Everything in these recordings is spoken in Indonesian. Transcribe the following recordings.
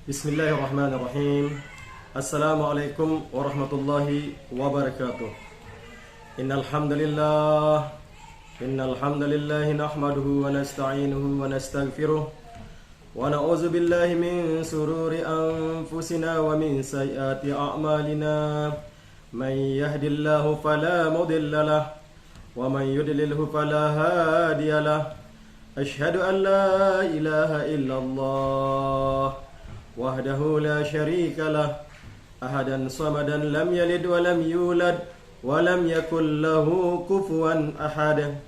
Bismillahirrahmanirrahim. Assalamualaikum warahmatullahi wabarakatuh. Innal hamdalillah nahmaduhu wa nasta'inuhu wa nastaghfiruh wa na'udzu billahi min sururi anfusina wa min sayyiati a'malina. May yahdihillahu fala mudilla lahu wa may yudlilhu fala hadiya lahu. Asyhadu an la ilaha illallah wahdahu la syarika lah, ahadan samadan, lam yalid wa lam yulad wa lam yakul lahu kufuwan ahad.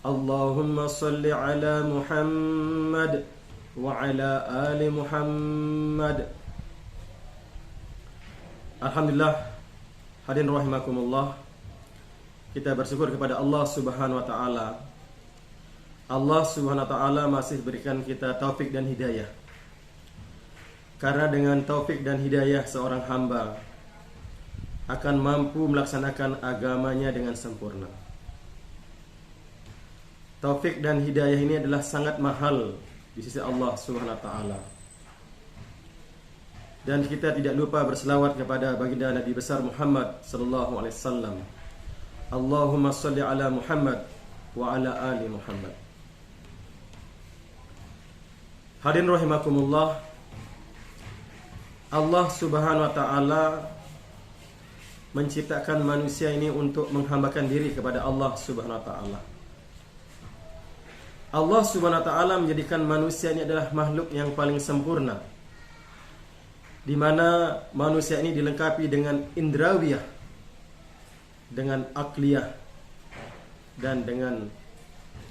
Allahumma salli ala Muhammad wa ala ali Muhammad. Alhamdulillah, hadirin rahimakumullah, kita bersyukur kepada Allah Subhanahu wa taala. Allah Subhanahu wa taala masih berikan kita taufik dan hidayah. Karena dengan taufik dan hidayah seorang hamba akan mampu melaksanakan agamanya dengan sempurna. Taufik dan hidayah ini adalah sangat mahal di sisi Allah Subhanahu wa taala. Dan kita tidak lupa berselawat kepada baginda Nabi besar Muhammad sallallahu alaihi wasallam. Allahumma shalli ala Muhammad wa ala ali Muhammad. Hadirin rahimakumullah, Allah Subhanahu wa taala menciptakan manusia ini untuk menghambakan diri kepada Allah Subhanahu wa taala. Allah Subhanahu wa taala menjadikan manusia ini adalah makhluk yang paling sempurna, di mana manusia ini dilengkapi dengan indrawiyah, dengan akliyah, dan dengan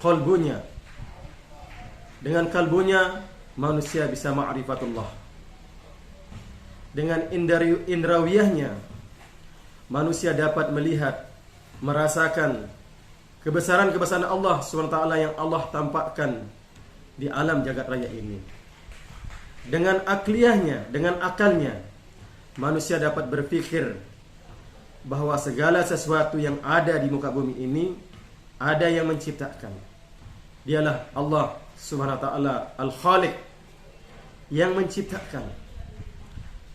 qalbunya. Dengan kalbunya manusia bisa ma'rifatullah. Dengan indrawiyahnya manusia dapat melihat, merasakan kebesaran-kebesaran Allah SWT yang Allah tampakkan di alam jagat raya ini. Dengan akliyahnya, dengan akalnya, manusia dapat berpikir bahwa segala sesuatu yang ada di muka bumi ini ada yang menciptakan. Dialah Allah Subhanahu wa taala Al-Khaliq, yang menciptakan.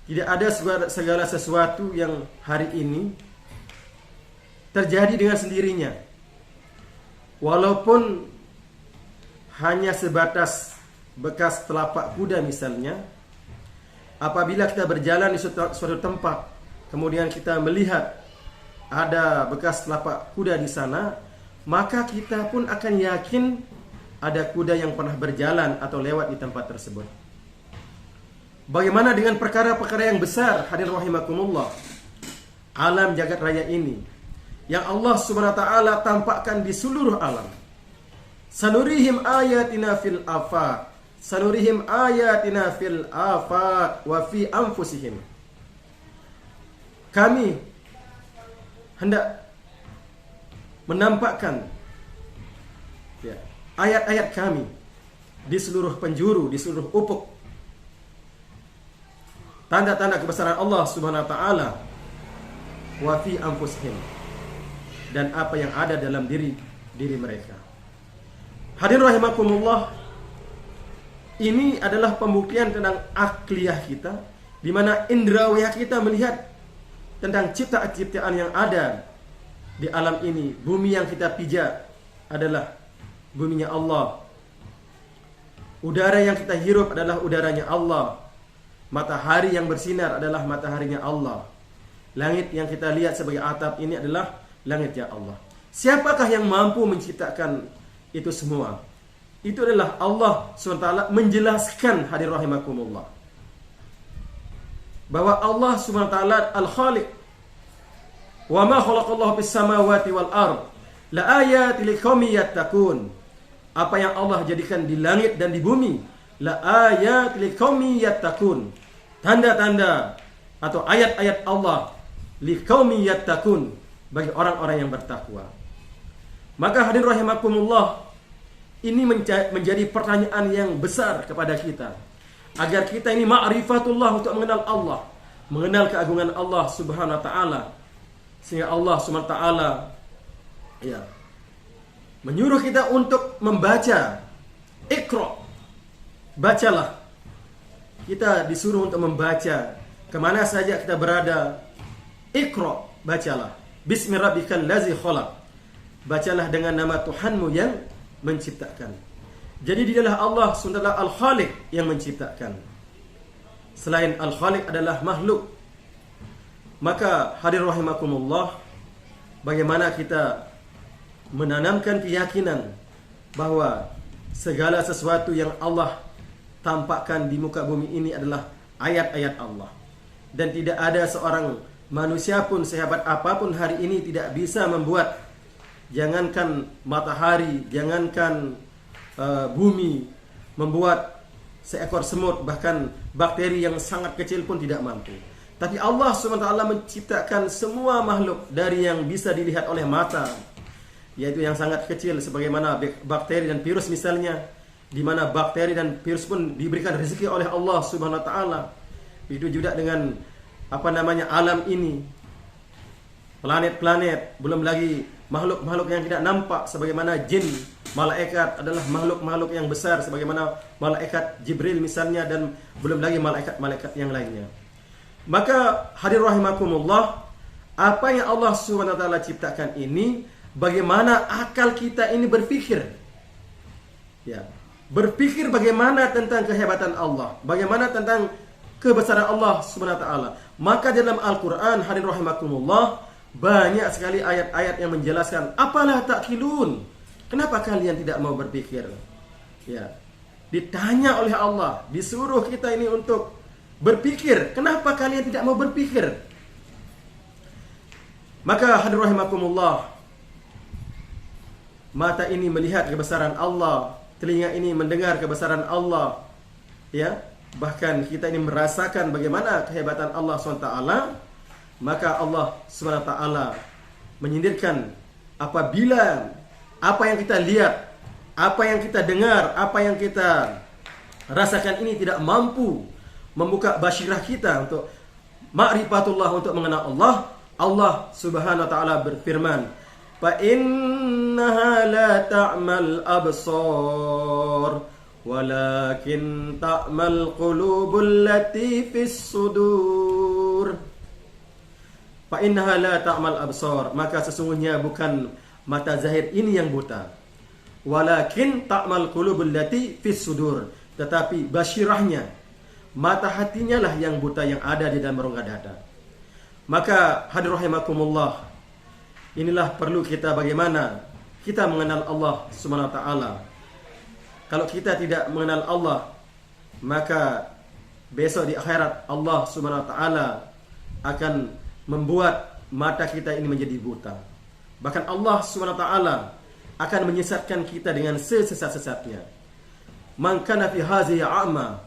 Tidak ada segala sesuatu yang hari ini terjadi dengan sendirinya. Walaupun hanya sebatas bekas telapak kuda misalnya, apabila kita berjalan di suatu tempat, kemudian kita melihat ada bekas telapak kuda di sana, maka kita pun akan yakin ada kuda yang pernah berjalan atau lewat di tempat tersebut. Bagaimana dengan perkara-perkara yang besar, hadirin rahimakumullah, alam jagat raya ini yang Allah Subhanahu wa taala tampakkan di seluruh alam. Sanurihim ayatina fil afaq, sanurihim ayatina fil afaq wa fi anfusihim. Kami hendak menampakkan ayat-ayat kami di seluruh penjuru, di seluruh ufuk. Tanda-tanda kebesaran Allah Subhanahu wa taala wa fi anfusihim, dan apa yang ada dalam diri mereka. Hadirin rahimakumullah, ini adalah pembuktian tentang akliyah kita, di mana indrawiyah kita melihat tentang ciptaan-ciptaan yang ada di alam ini. Bumi yang kita pijak adalah buminya Allah. Udara yang kita hirup adalah udaranya Allah. Matahari yang bersinar adalah mataharinya Allah. Langit yang kita lihat sebagai atap ini adalah langitnya Allah. Siapakah yang mampu menciptakan itu semua? Itu adalah Allah SWT menjelaskan, hadirin rahimakumullah, bahwa Allah SWT Al-Khaliq. Wa ma khalaqallahu bis samawati wal ard la ayatin liqaumin yattaqun. Apa yang Allah jadikan di langit dan di bumi, la ayatin liqaumin yattaqun, tanda-tanda atau ayat-ayat Allah liqaumin yattaqun, bagi orang-orang yang bertakwa. Maka hadirin rahimakumullah, ini menjadi pertanyaan yang besar kepada kita, agar kita ini ma'rifatullah, untuk mengenal Allah, mengenal keagungan Allah Subhanahu wa taala, sehingga Allah Subhanahu wa taala menyuruh kita untuk membaca. Iqra, bacalah. kita disuruh untuk membaca kemana saja kita berada. Iqra, bacalah. Bismi rabbikal ladzi khalaq. Bacalah dengan nama Tuhanmu yang menciptakan. Jadi dialah Allah SWT Al-Khaliq yang menciptakan. Selain Al-Khaliq adalah makhluk. Maka hadir rahimakumullah, bagaimana kita menanamkan keyakinan bahwa segala sesuatu yang Allah tampakkan di muka bumi ini adalah ayat-ayat Allah. Dan tidak ada seorang manusia pun sehebat apapun hari ini tidak bisa membuat, jangankan matahari, jangankan bumi, membuat seekor semut, bahkan bakteri yang sangat kecil pun tidak mampu. Tapi Allah SWT menciptakan semua makhluk dari yang bisa dilihat oleh mata, yaitu yang sangat kecil sebagaimana bakteri dan virus misalnya, di mana bakteri dan virus pun diberikan rezeki oleh Allah SWT. Begitu juga dengan alam ini, planet-planet, belum lagi makhluk-makhluk yang tidak nampak sebagaimana jin, malaikat adalah makhluk-makhluk yang besar sebagaimana malaikat Jibril misalnya, dan belum lagi malaikat-malaikat yang lainnya. Maka hadir rahimakumullah, apa yang Allah SWT ciptakan ini, bagaimana akal kita ini berpikir, ya, berpikir bagaimana tentang kehebatan Allah, bagaimana tentang kebesaran Allah SWT. Maka dalam Al-Quran, hadir rahimakumullah, banyak sekali ayat-ayat yang menjelaskan, apalah ta'qilun, kenapa kalian tidak mau berpikir? Ya, ditanya oleh Allah, disuruh kita ini untuk berpikir, kenapa kalian tidak mau berpikir? Maka hadir rahimakumullah, mata ini melihat kebesaran Allah, telinga ini mendengar kebesaran Allah, ya, bahkan kita ini merasakan bagaimana kehebatan Allah SWT. Maka Allah SWT menyindirkan apabila apa yang kita lihat, apa yang kita dengar, apa yang kita rasakan ini tidak mampu membuka basirah kita untuk ma'rifatullah, untuk mengenal Allah. Allah Subhanahu wa taala berfirman, fa innaha la ta'mal absar walakin ta'mal qulubul lati fis sudur. Fa innaha la ta'mal absar, maka sesungguhnya bukan mata zahir ini yang buta, walakin ta'mal qulubul lati fis sudur, tetapi basirahnya, mata hatinya lah yang buta, yang ada di dalam rongga dada. Maka hadir rahimakumullah, inilah perlu kita bagaimana kita mengenal Allah Subhanahu wa taala. Kalau kita tidak mengenal Allah, maka besok di akhirat Allah Subhanahu wa taala akan membuat mata kita ini menjadi buta. Bahkan Allah Subhanahu wa taala akan menyesatkan kita dengan sesat-sesatnya. Man kana fi hadhihi a'ma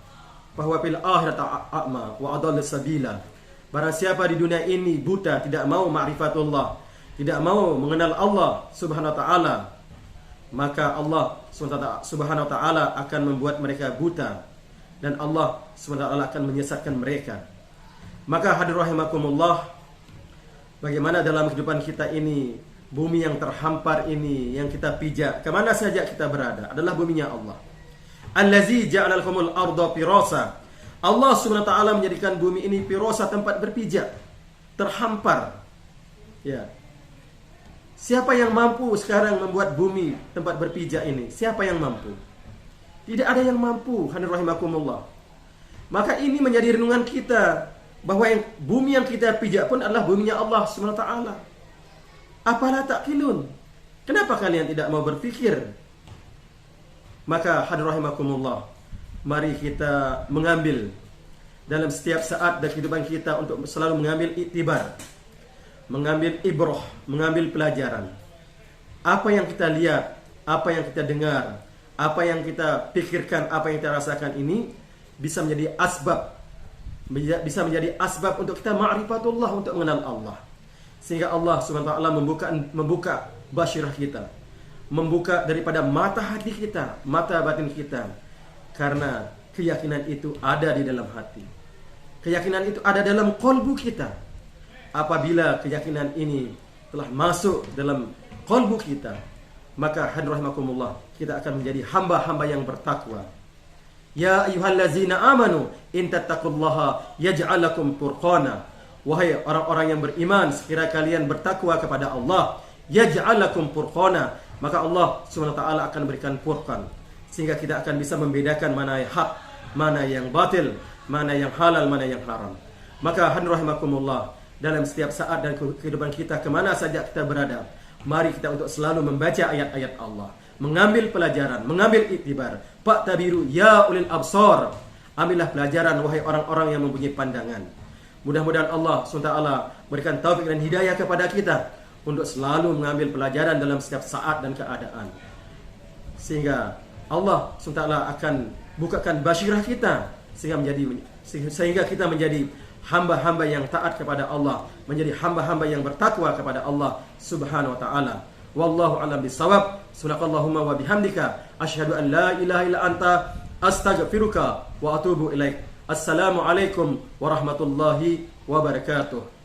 bahwa fil akhirati a'ma wa adall sabila. Barang siapa di dunia ini buta, tidak mau ma'rifatullah, tidak mau mengenal Allah Subhanahu wa taala, maka Allah Subhanahu wa taala akan membuat mereka buta, dan Allah Subhanahu wa taala akan menyesatkan mereka. Maka hadir rahimakumullah, bagaimana dalam kehidupan kita ini, bumi yang terhampar ini yang kita pijak, kemana saja kita berada adalah buminya Allah. Allazi ja'ala lakumul arda firasa. Allah Subhanahu wa taala menjadikan bumi ini firasa, tempat berpijak, terhampar. Ya. Siapa yang mampu sekarang membuat bumi tempat berpijak ini? Siapa yang mampu? Tidak ada yang mampu, hadir rahimakumullah. Maka ini menjadi renungan kita bahwa yang bumi yang kita pijak pun adalah buminya Allah Subhanahu wa taala. Apalah ta'qilun? Kenapa kalian tidak mau berpikir? Maka hadir rahimakumullah, mari kita mengambil dalam setiap saat dari kehidupan kita untuk selalu mengambil iktibar, mengambil ibrah, mengambil pelajaran. Apa yang kita lihat, apa yang kita dengar, apa yang kita pikirkan, apa yang kita rasakan ini bisa menjadi asbab untuk kita ma'rifatullah, untuk mengenal Allah. Sehingga Allah Subhanahu wa taala membuka basirah kita, membuka daripada mata hati kita, mata batin kita. Karena keyakinan itu ada di dalam hati, keyakinan itu ada dalam qalbu kita. Apabila keyakinan ini telah masuk dalam qalbu kita, maka hadir rahimakumullah, kita akan menjadi hamba-hamba yang bertakwa, Ya ayyuhallazina amanu in tattaqullaha yaj'al lakum furqana. Wahai orang-orang yang beriman, sekiranya kalian bertakwa kepada Allah, yaj'al lakum furqana, maka Allah Subhanahu wa taala akan berikan furqan, sehingga kita akan bisa membedakan mana yang hak, mana yang batil, mana yang halal, mana yang haram. Maka hadirin rahimakumullah, dalam setiap saat dan kehidupan kita, kemana saja kita berada, mari kita untuk selalu membaca ayat-ayat Allah, mengambil pelajaran, mengambil iktibar. Fa'tabiru ya ulil absar, ambillah pelajaran wahai orang-orang yang mempunyai pandangan. Mudah-mudahan Allah SWT berikan taufik dan hidayah kepada kita untuk selalu mengambil pelajaran dalam setiap saat dan keadaan, sehingga Allah SWT akan bukakan basirah kita, sehingga kita menjadi hamba-hamba yang taat kepada Allah, menjadi hamba-hamba yang bertakwa kepada Allah Subhanahu wa taala. Wallahu a'lam bissawab. Subhanakallahumma wa bihamdika asyhadu an la ilaha illa anta astaghfiruka wa atubu ilaik. Assalamualaikum warahmatullahi wabarakatuh.